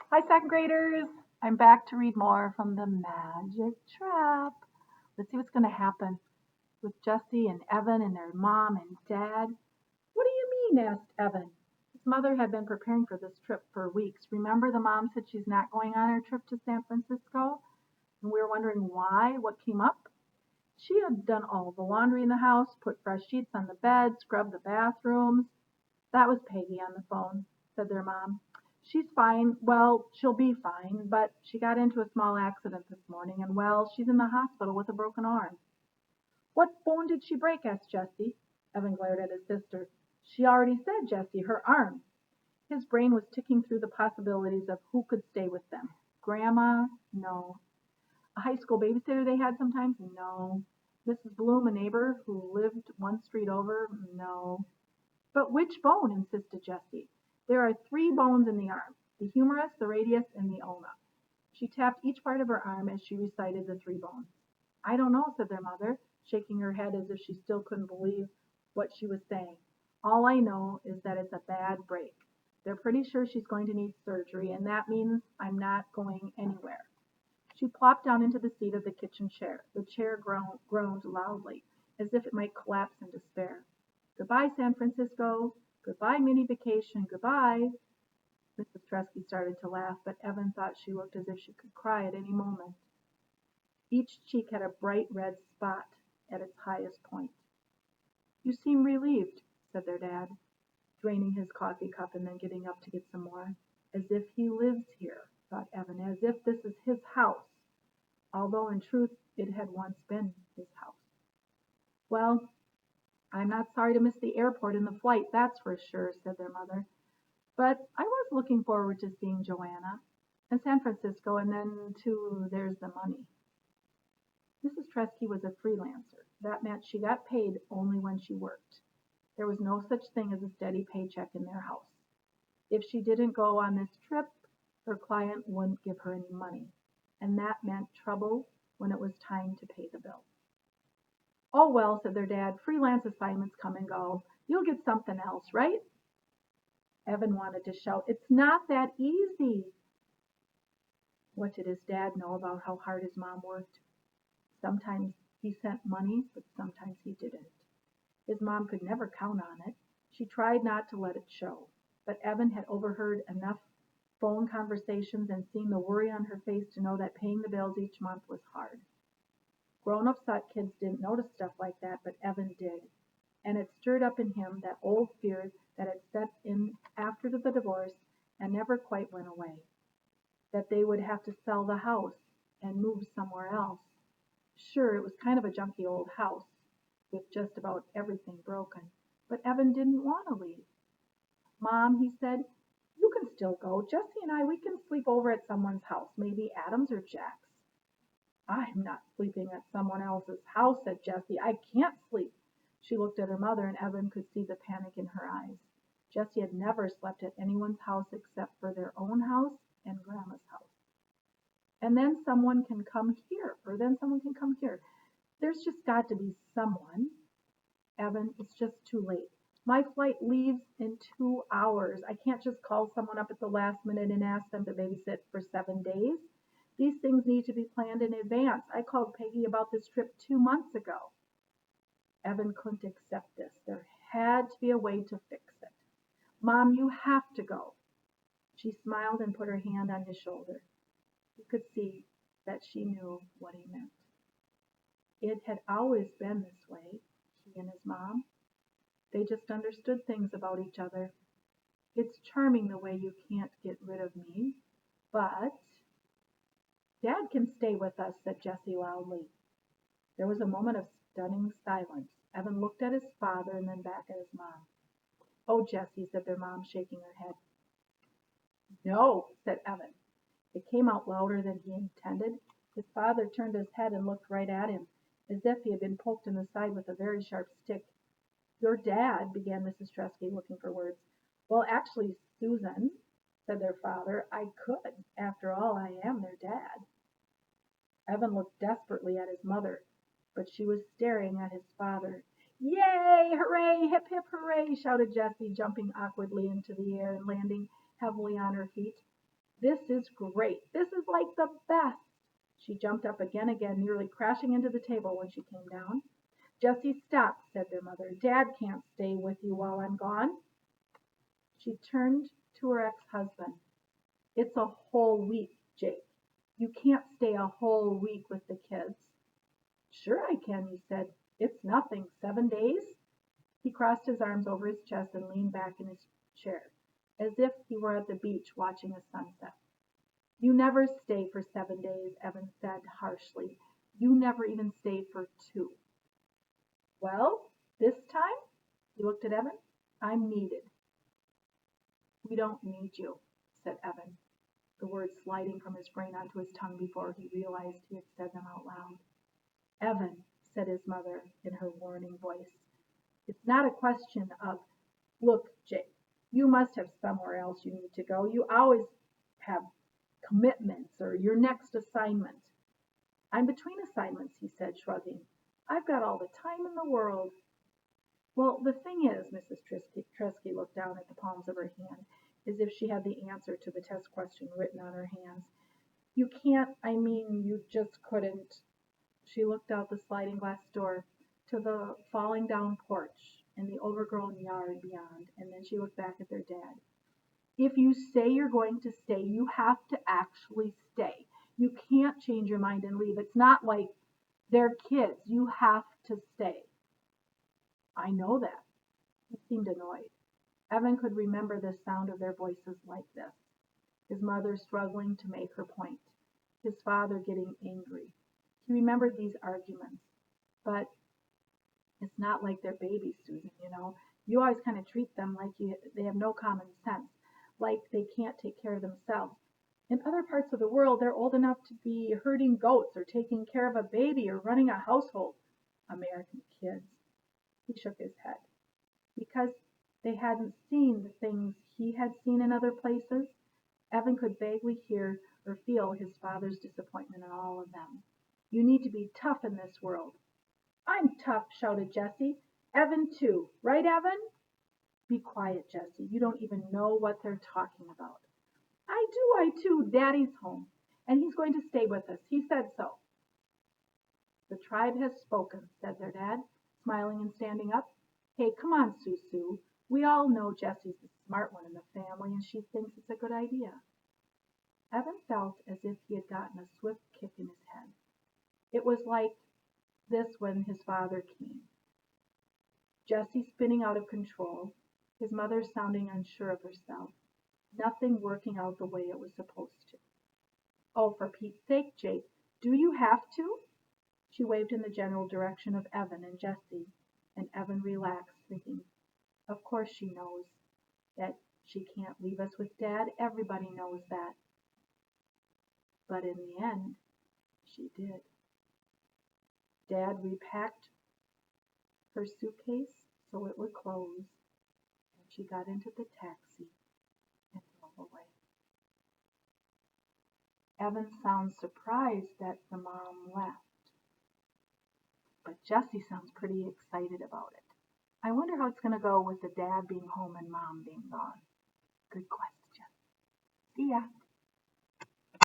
Hi, second graders. I'm back to read more from the Magic Trap. Let's see what's going to happen with Jesse and Evan and their mom and dad. What do you mean? Asked Evan. His mother had been preparing for this trip for weeks. Remember, the mom said she's not going on her trip to San Francisco? And we were wondering why, what came up? She had done all the laundry in the house, put fresh sheets on the bed, scrubbed the bathrooms. That was Peggy on the phone, said their mom. She's fine. Well, she'll be fine, but she got into a small accident this morning, and well, she's in the hospital with a broken arm. What bone did she break? Asked Jesse. Evan glared at his sister. She already said, Jesse, her arm. His brain was ticking through the possibilities of who could stay with them. Grandma? No. A high school babysitter they had sometimes? No. Mrs. Bloom, a neighbor who lived one street over? No. But which bone? Insisted Jessie. There are 3 bones in the arm, the humerus, the radius, and the ulna. She tapped each part of her arm as she recited the 3 bones. I don't know, said their mother, shaking her head as if she still couldn't believe what she was saying. All I know is that it's a bad break. They're pretty sure she's going to need surgery, and that means I'm not going anywhere. She plopped down into the seat of the kitchen chair. The chair groaned loudly, as if it might collapse in despair. Goodbye, San Francisco. Goodbye, mini vacation. Goodbye. Mrs. Tresky started to laugh, but Evan thought she looked as if she could cry at any moment. Each cheek had a bright red spot at its highest point. You seem relieved, said their dad, draining his coffee cup and then getting up to get some more. As if he lives here, thought Evan, as if this is his house, although in truth it had once been his house. Well, I'm not sorry to miss the airport and the flight, that's for sure, said their mother. But I was looking forward to seeing Joanna and San Francisco, and then, too, there's the money. Mrs. Tresky was a freelancer. That meant she got paid only when she worked. There was no such thing as a steady paycheck in their house. If she didn't go on this trip, her client wouldn't give her any money, and that meant trouble when it was time to pay the bill. Oh, well, said their dad, freelance assignments come and go. You'll get something else, right? Evan wanted to shout, it's not that easy. What did his dad know about how hard his mom worked? Sometimes he sent money, but sometimes he didn't. His mom could never count on it. She tried not to let it show. But Evan had overheard enough phone conversations and seen the worry on her face to know that paying the bills each month was hard. Grown-ups thought kids didn't notice stuff like that, but Evan did. And it stirred up in him that old fear that had set in after the divorce and never quite went away. That they would have to sell the house and move somewhere else. Sure, it was kind of a junky old house with just about everything broken, but Evan didn't want to leave. Mom, he said, you can still go. Jessie and I, we can sleep over at someone's house, maybe Adam's or Jack's. I'm not sleeping at someone else's house, said Jessie. I can't sleep. She looked at her mother, and Evan could see the panic in her eyes. Jessie had never slept at anyone's house except for their own house and Grandma's house. And then someone can come here, or then someone can come here. There's just got to be someone. Evan, it's just too late. My flight leaves in 2 hours. I can't just call someone up at the last minute and ask them to babysit for 7 days. These things need to be planned in advance. I called Peggy about this trip 2 months ago. Evan couldn't accept this. There had to be a way to fix it. Mom, you have to go. She smiled and put her hand on his shoulder. He could see that she knew what he meant. It had always been this way, he and his mom. They just understood things about each other. It's charming the way you can't get rid of me, but Dad can stay with us, said Jessie loudly. There was a moment of stunning silence. Evan looked at his father and then back at his mom. Oh, Jessie, said their mom, shaking her head. No, said Evan. It came out louder than he intended. His father turned his head and looked right at him, as if he had been poked in the side with a very sharp stick. Your dad, began Mrs. Tresky, looking for words. Well, actually, Susan, said their father, I could. After all, I am their dad. Evan looked desperately at his mother, but she was staring at his father. Yay! Hooray! Hip, hip, hooray! Shouted Jessie, jumping awkwardly into the air and landing heavily on her feet. This is great. This is like the best. She jumped up again, nearly crashing into the table when she came down. Jessie, stop, said their mother. Dad can't stay with you while I'm gone. She turned to her ex-husband. It's a whole week, Jake. You can't stay a whole week with the kids. Sure I can, he said. It's nothing. 7 days? He crossed his arms over his chest and leaned back in his chair, as if he were at the beach watching a sunset. You never stay for 7 days, Evan said harshly. You never even stay for 2. Well, this time, he looked at Evan, I'm needed. We don't need you, said Evan, the words sliding from his brain onto his tongue before he realized he had said them out loud. Evan, said his mother in her warning voice, it's not a question of, look, Jake, you must have somewhere else you need to go. You always have commitments or your next assignment. I'm between assignments, he said, shrugging. I've got all the time in the world. Well, the thing is, Mrs. Tresky looked down at the palms of her hand, as if she had the answer to the test question written on her hands. You can't, you just couldn't. She looked out the sliding glass door to the falling down porch and the overgrown yard beyond, and then she looked back at their dad. If you say you're going to stay, you have to actually stay. You can't change your mind and leave. It's not like they're kids. You have to stay. I know that. He seemed annoyed. Evan could remember the sound of their voices like this. His mother struggling to make her point. His father getting angry. He remembered these arguments. But it's not like they're babies, Susan, You always kind of treat them like they have no common sense, like they can't take care of themselves. In other parts of the world, they're old enough to be herding goats or taking care of a baby or running a household. American kids. He shook his head. Because they hadn't seen the things he had seen in other places, Evan could vaguely hear or feel his father's disappointment in all of them. You need to be tough in this world. I'm tough, shouted Jessie. Evan too. Right, Evan? Be quiet, Jessie. You don't even know what they're talking about. I do. Daddy's home, and he's going to stay with us. He said so. The tribe has spoken, said their dad, smiling and standing up. Hey, come on, Sue. We all know Jessie's the smart one in the family, and she thinks it's a good idea. Evan felt as if he had gotten a swift kick in his head. It was like this when his father came. Jessie spinning out of control, his mother sounding unsure of herself, nothing working out the way it was supposed to. Oh, for Pete's sake, Jake, do you have to? She waved in the general direction of Evan and Jessie, and Evan relaxed, thinking, of course she knows that she can't leave us with Dad. Everybody knows that. But in the end, she did. Dad repacked her suitcase so it would close, and she got into the taxi and drove away. Evan sounds surprised that the mom left, but Jessie sounds pretty excited about it. I wonder how it's going to go with the dad being home and mom being gone. Good question. See ya.